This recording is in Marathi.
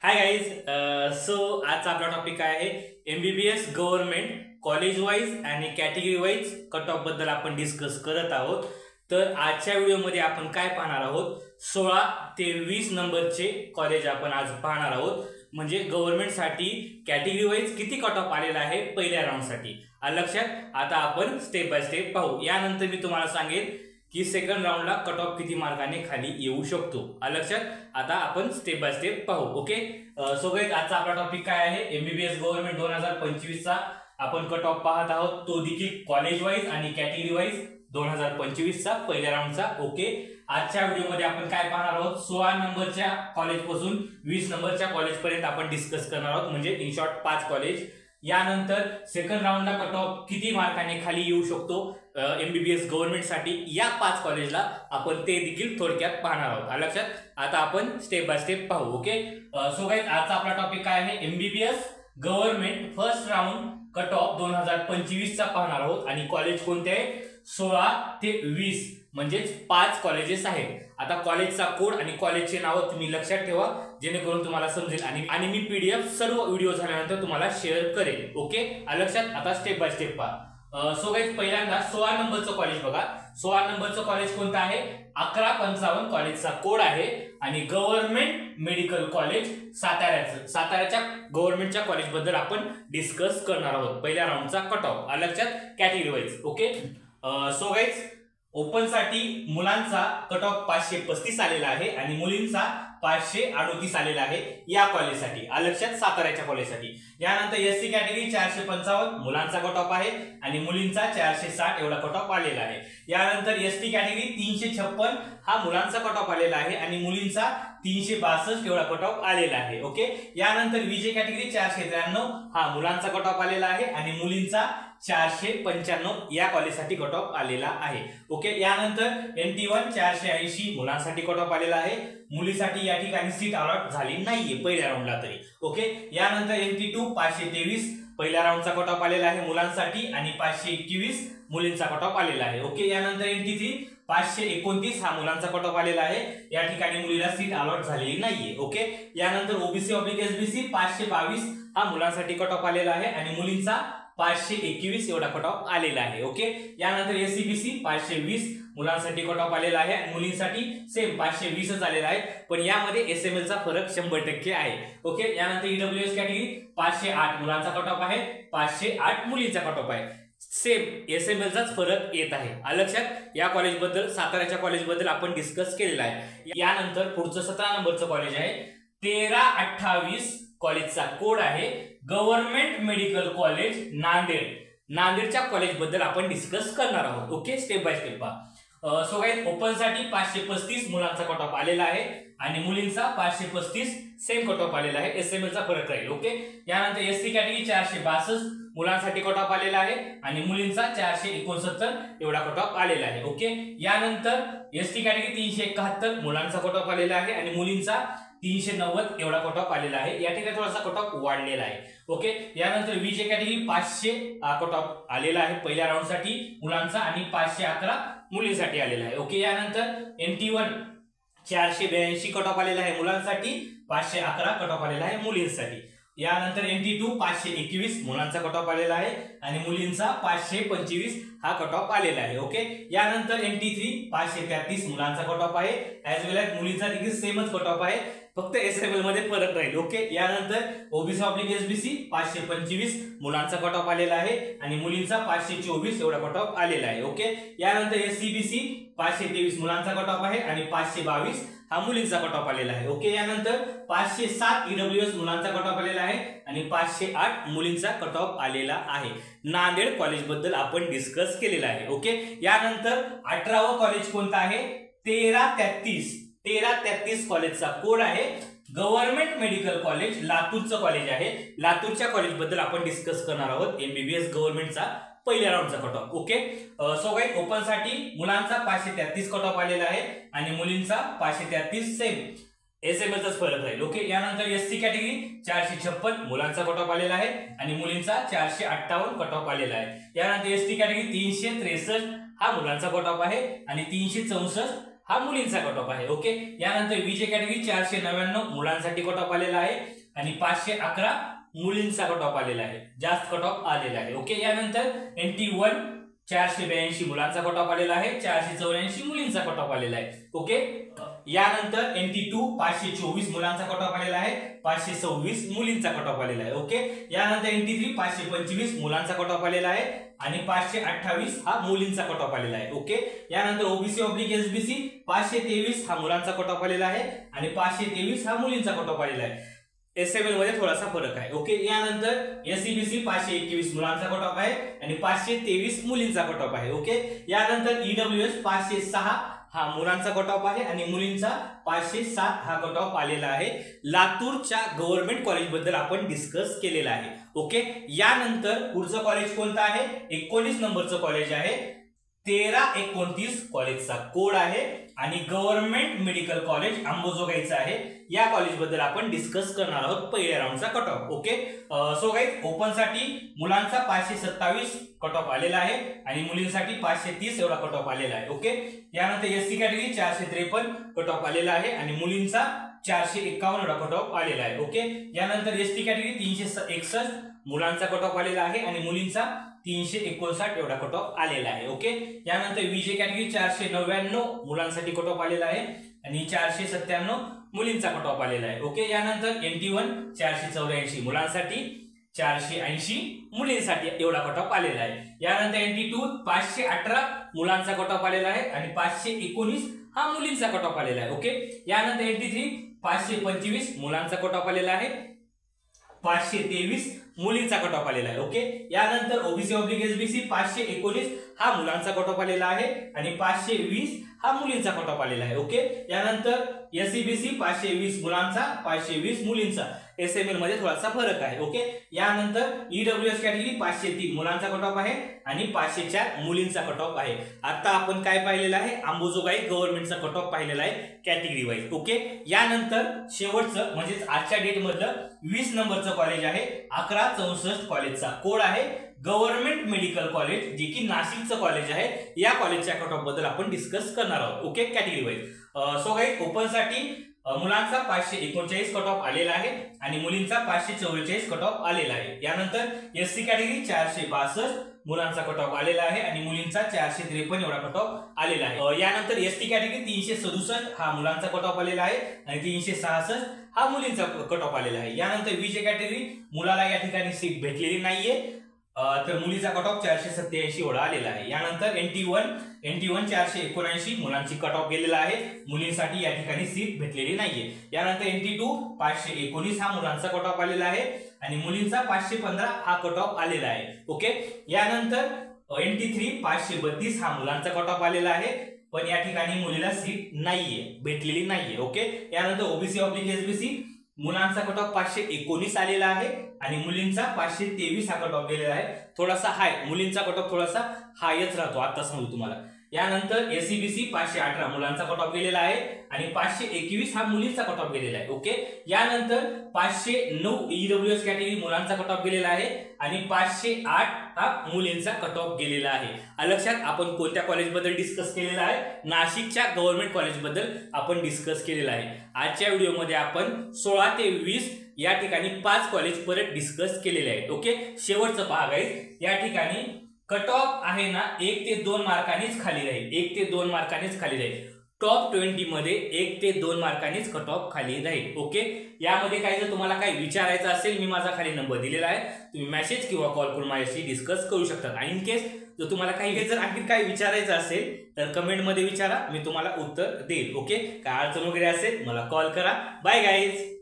Hi guys. सो आजचा आपला टॉपिक काय आहे, एमबीबीएस गव्हर्नमेंट कॉलेज वाईज आणि कॅटेगरी वाईज कट ऑफ बद्दल आपण डिस्कस करत आहोत. तर आजच्या व्हिडिओमध्ये आपण काय पाहणार आहोत, 16 ते 20 नंबरचे कॉलेज आपण आज पाहणार आहोत. म्हणजे गव्हर्नमेंटसाठी कॅटेगरी वाईज किती कट ऑफ आलेला आहे पहिल्या राऊंडसाठी. लक्षात. आता आपण स्टेप बाय स्टेप पाहू. यानंतर मी तुम्हाला सांगेन की सेकंड राऊंडला कट ऑफ किती मार्काने खाली येऊ शकतो. लक्षात. आता आपण स्टेप बाय स्टेप पाहू. ओके. सो गाईज, आजचा आपला टॉपिक काय आहे, एमबीबीएस गव्हर्नमेंट 2025 चा आपण कट ऑफ पाहत आहोत. तो देखील कॉलेज वाईज आणि कॅटेगरी वाईज 2025 चा पहिल्या राऊंडचा. ओके. आजच्या व्हिडिओमध्ये आपण काय पाहणार आहोत, 16 नंबरच्या कॉलेज पासून 20 नंबरच्या कॉलेज पर्यंत आपण डिस्कस करणार आहोत. म्हणजे इन शॉर्ट 5 कॉलेज. यानंतर सेकंड राऊंडला कट ऑफ किती मार्काने खाली येऊ शकतो एमबीबीएस गव्हर्नमेंट साठी, या 5 कॉलेजला आपण ते देखील थोडक्यात पाहणार आहोत. लक्षात. आता आपण स्टेप बाय स्टेप पाहू. ओके. सो गाईज, आजचा आपला टॉपिक काय आहे, MBBS government first round cut off 2025 चा पाहणार आहोत. आणि कॉलेज कोणते आहे, 16 ते 20 म्हणजेच 5 कॉलेजेस आहेत. आता कॉलेजचा कोड आणि कॉलेजचे नाव तुम्ही लक्षात ठेवा, जेणेकरून तुम्हाला समजेल. आणि मी पीडीएफ सर्व व्हिडिओ झाल्यानंतर तुम्हाला शेअर करेल. ओके. लक्षात. आता स्टेप बाय स्टेप पहा. सो गाईज, पहिल्यांदा 16 नंबरचं कॉलेज बघा. 16 नंबरचं कॉलेज कोणतं आहे, 1155 कॉलेजचा कोड आहे. आणि गव्हर्नमेंट मेडिकल कॉलेज साताऱ्याचं, साताऱ्याच्या गव्हर्नमेंटच्या कॉलेज बद्दल आपण डिस्कस करणार आहोत. पहिल्या राऊंडचा कट ऑफ. लक्षात. Category wise. Okay. So guys, open साठी मुलांचा कट ऑफ 535 आलेला आहे आणि मुलींचा 538 आलेला आहे या कॉलेजसाठी. लक्षात. साताऱ्याच्या कॉलेजसाठी. यानंतर एससी कॅटेगरी 455 मुलांचा कट ऑफ आहे आणि मुलींचा 460 एवढा कट ऑफ आलेला आहे. यानंतर एसटी कॅटेगरी 356 हा मुलांचा कट ऑफ आलेला आहे आणि मुलींचा 362 एवढा कट ऑफ आलेला आहे. ओके. यानंतर विजे कॅटेगरी 493 हा मुलांचा कट ऑफ आलेला आहे आणि मुलींचा 495 या कॉलेजसाठी कट ऑफ आलेला आहे. ओके. यानंतर NT1 480 मुलांसाठी कट ऑफ आलेला आहे. मुलीसाठी या ठिकाणी सीट अलॉट झाली नाहीये पहिल्या राऊंडला तरी. ओके. यानंतर NT2 523 पहिल्या राऊंडचा कट ऑफ आलेला आहे मुलांसाठी आणि 521 मुलींचा कट ऑफ आलेला आहे. ओके. यानंतर NT3 529 हा मुलांचा कट ऑफ आलेला आहे. या ठिकाणी मुलीला सीट अलॉट झालेली नाहीये. ओके. यानंतर ओबीसी ऑब्लिक एसबीसी 522 हा मुलांसाठी कट ऑफ आलेला आहे आणि मुलींचा 521 एवढा कट ऑफ आलेला आहे. ओके. यानंतर एससीबीसी 520 मुलांसाठी कट ऑफ आलेला आहे आणि मुलींसाठी सेम 520च आलेला आहे. पण यामध्ये एसएमएल चा फरक 100% आहे. ओके. यानंतर ईडब्ल्यूएस कॅटेगरी 508 मुलांचा कट ऑफ आहे, 508 मुलींचा कट ऑफ आहे. सेम एसएमएल चाच फरक येत आहे. लक्षात. या कॉलेज बद्दल, साताऱ्याच्या कॉलेज बद्दल आपण डिस्कस केलेला आहे. यानंतर पुढचं 17 नंबरचं कॉलेज आहे, 1328 कॉलेजचा कोड आहे, गव्हर्नमेंट मेडिकल कॉलेज नांदेड. नांदेडच्या कॉलेज बद्दल आपण डिस्कस करणार आहोत. ओके. स्टेप बाय स्टेप पहा. सो गाईज, ओपन साठी 535 मुलांचा कट ऑफ आलेला आहे आणि मुलींचा 535 सेम कट ऑफ आलेला आहे. एसएमएल चा फरक राहील. ओके. यानंतर एससी कॅटेगरी 462 मुलांसाठी कट ऑफ आलेला आहे आणि मुलींचा 469 एवढा कट ऑफ आलेला आहे. ओके. यानंतर एसटी कॅटेगरी 371 मुलांचा कट ऑफ आलेला आहे आणि मुलींचा 390 एवढा कट ऑफ आलेला आहे. या ठिकाणी थोडासा कट ऑफ वाढलेला आहे. ओके. यानंतर विजे कॅटेगरी 500 कट ऑफ आलेला आहे पहिल्या राऊंड साठी मुलांचा आणि 511 मुलींसाठी आलेला आहे. ओके. यानंतर NT1 482 कट ऑफ आलेला आहे मुलांसाठी, 511 कट ऑफ आलेला आहे मुलींसाठी. यानंतर NT2 521 मुलांचा कट ऑफ आलेला आहे आणि मुलींचा 525 हा कट ऑफ आलेला आहे. ओके. यानंतर NT3 533 मुलांचा कट ऑफ आहे, ऍज वेल एज मुलींचा देखील सेमच कट ऑफ आहे, फक्त एसएमएल मध्ये फरक राहील. ओके. यानंतर ओबीसी ऑब्लिक एसबीसी 525 मुलांचा कट ऑफ आलेला आहे आणि मुलींचा 524 एवढा कट ऑफ आलेला आहे. ओके. यानंतर एससीबीसी 523 मुलांचा कट ऑफ आहे आणि 522 हा मुलींचा कट ऑफ आलेला आहे. ओके. यानंतर 507 ईडब्ल्यूएस मुलांचा कट ऑफ आलेला आहे आणि 508 मुलींचा कट ऑफ आलेला आहे. नांदेड कॉलेज बद्दल आपण डिस्कस केलेला आहे. ओके. यानंतर 18वं कॉलेज कोणतं आहे, 1333 कॉलेजचा कोड आहे, गव्हर्नमेंट मेडिकल कॉलेज लातूरचं कॉलेज आहे. लातूरच्या कॉलेज बद्दल आपण डिस्कस करणार आहोत, एमबीबीएस गव्हर्नमेंटचा पहिल्या राऊंडचा cut off. Okay. So guys, open साठी मुलांचा 533 कट ऑफ आलेला आहे आणि मुलींचा 533 सेम एसएमएल चाच फरक राहील. ओके. यानंतर एससी कॅटेगरी 456 मुलांचा कट ऑफ आलेला आहे आणि मुलींचा 458 कट ऑफ आलेला आहे. यानंतर एसटी कॅटेगरी 363 हा मुलांचा कट ऑफ आहे आणि 364 हा मुलींचा कट ऑफ आहे. ओके, यानंतर विजे कॅटेगरी 499 मुलांसाठी कट ऑफ आलेला आहे आणि 511 मुलींचा कट ऑफ आलेला आहे, जास्त कट ऑफ आलेला आहे. ओके, यानंतर NT1 482 मुलांचा कट ऑफ आलेला आहे, 484 मुलींचा कट ऑफ आलेला आहे. ओके, यानंतर NT2 524 मुलांचा कट ऑफ आलेला आहे, 526 मुलींचा कट ऑफ आलेला आहे. ओके, यानंतर NT3 525 मुलांचा कट ऑफ आलेला आहे आणि 528 हा मुलींचा कट ऑफ आलेला आहे. ओके, यानंतर OBC/SBC 523 हा मुलांचा कट ऑफ आलेला आहे आणि 523 हा मुलींचा कट ऑफ आलेला आहे. SML मध्ये थोडासा फरक आहे. ओके, यानंतर SCBC 521 मुलांचा कट ऑफ आहे आणि 523 मुलींचा कट ऑफ आहे. ओके, यानंतर EWS 506 हा मुलांचा कट ऑफ आहे आणि मुलींचा 507 हा कट ऑफ आलेला आहे. लातूरच्या गव्हर्नमेंट कॉलेज बद्दल आपण डिस्कस केलेला आहे. ओके, यानंतर पुढचं कॉलेज कोणतं आहे? 19 नंबरचं कॉलेज आहे, 1329 कॉलेजचा कोड आहे आणि गव्हर्नमेंट मेडिकल कॉलेज अंबाजोगाईचं आहे. या कॉलेज बद्दल आपण डिस्कस करणार आहोत पहिल्या राऊंडचा cut off. Okay, so guys open साठी मुलांचा 527 कट ऑफ आलेला आहे आणि मुलींसाठी 530 एवढा कट ऑफ आलेला आहे. ओके, यानंतर SC कॅटेगरी 453 कट ऑफ आलेला आहे आणि मुलींचा 451 एवढा कट ऑफ आलेला आहे. ओके, यानंतर ST कॅटेगरी 361 मुलांचा कट ऑफ आलेला आहे आणि मुलींचा 359 एवढा कट ऑफ आलेला आहे. ओके, यानंतर विजे कॅटेगरी 499 मुलांसाठी कट ऑफ आलेला आहे आणि 497 मुलींचा कट ऑफ आलेला आहे. ओके, यानंतर NT1 484 मुलांसाठी, 480 मुलींसाठी एवढा कट ऑफ आलेला आहे. यानंतर NT2 518 मुलांचा कट ऑफ आलेला आहे आणि 519 हा मुलींचा कट ऑफ आलेला आहे. ओके, यानंतर NT3 525 मुलांचा कट ऑफ आलेला आहे, 523 मुलींचा कट ऑफ आलेला आहे. ओके, यानंतर OBC/SBC 519 हा मुलांचा कट ऑफ आलेला आहे आणि 520 हा मुलींचा कट ऑफ आलेला आहे. ओके, यानंतर SCBC 520 मुलांचा, 520 मुलींचा. SML मध्ये थोडासा फरक आहे. ओके, यानंतर EWS कॅटेगरी 503 मुलांचा कट ऑफ आहे आणि 504 मुलींचा कट ऑफ आहे. आता आपण काय पाहिलेलं आहे? अंबाजोगाई गव्हर्नमेंटचा कट ऑफ पाहिलेला आहे कॅटेगरी वाईज. ओके, यानंतर शेवटचं म्हणजे आजच्या डेट मधलं 20 नंबरचं कॉलेज आहे 1164 कॉलेजचा कोड आहे गव्हर्नमेंट मेडिकल कॉलेज, जे की नाशिकचं कॉलेज आहे. या कॉलेजच्या कट ऑफ बद्दल आपण डिस्कस करणार आहोत. Okay, category wise. So guys open साठी मुलांचा 539 कट ऑफ आलेला आहे आणि मुलींचा 544 कट ऑफ आलेला आहे. यानंतर SC कॅटेगरी 462 मुलांचा कट ऑफ आलेला आहे आणि मुलींचा 453 एवढा कट ऑफ आलेला आहे. यानंतर ST कॅटेगरी 367 हा मुलांचा कट ऑफ आलेला आहे आणि 366 हा मुलींचा कट ऑफ आलेला आहे. यानंतर विजे कॅटेगरी मुलाला या ठिकाणी सीट भेटलेली नाहीये, तर मुलीचा कट ऑफ 487 एवढा आलेला आहे. यानंतर NT1 479 मुलांची कट ऑफ गेलेला आहे, मुलींसाठी या ठिकाणी सीट भेटलेली नाहीये. यानंतर NT2 519 हा मुलांचा कट ऑफ आलेला आहे आणि मुलींचा 515 हा कट ऑफ आलेला आहे. ओके, यानंतर NT3 532 हा मुलांचा कट ऑफ आलेला आहे, पण या ठिकाणी मुलीला सीट नाहीये, भेटलेली नाहीये. ओके, यानंतर OBC/SBC मुलांचा कट ऑफ 519 आलेला आहे आणि मुलींचा 523 हा कट ऑफ गेलेला आहे. थोडासा हाय, मुलींचा कट ऑफ थोडासा हायच राहतो, आता सांगू तुम्हाला. यानंतर SCBC 518 मुलांचा कट ऑफ गेलेला आहे आणि 521 हा मुलींचा कट ऑफ गेलेला आहे. ओके, यानंतर 509 EWS कॅटेगरी मुलांचा कट ऑफ गेलेला आहे आणि 508 हा मुलींचा कट ऑफ गेलेला आहे. लक्षात आपण कोणत्या कॉलेज बद्दल डिस्कस केलेला आहे? नाशिकच्या गव्हर्नमेंट कॉलेज बद्दल आपण डिस्कस केलेला आहे. आजच्या व्हिडिओमध्ये आपण 16 ते 20 या ठिकाणी 5 कॉलेज परत डिस्कस केलेले आहेत. ओके, शेवटचं पहा गाईज, या ठिकाणी कट ऑफ आहे ना 1 ते 2 मार्कांनीच खाली राहील, 1 ते 2 मार्कांनीच खाली राहील. टॉप 20 मध्ये 1 ते 2 मार्कांनीच कट ऑफ खाली राहील. ओके, यामध्ये काही जर तुम्हाला काही विचारायचं असेल, मी माझा खाली नंबर दिलेला आहे, तुम्ही मेसेज किंवा कॉल करून माझ्याशी डिस्कस करू शकता. आणि इन केस जर तुम्हाला काही जर आणखी काही विचारायचं असेल तर कमेंट मध्ये विचारा, मी तुम्हाला उत्तर देईल. ओके, काय अडचण वगैरे असेल मला कॉल करा. Bye guys.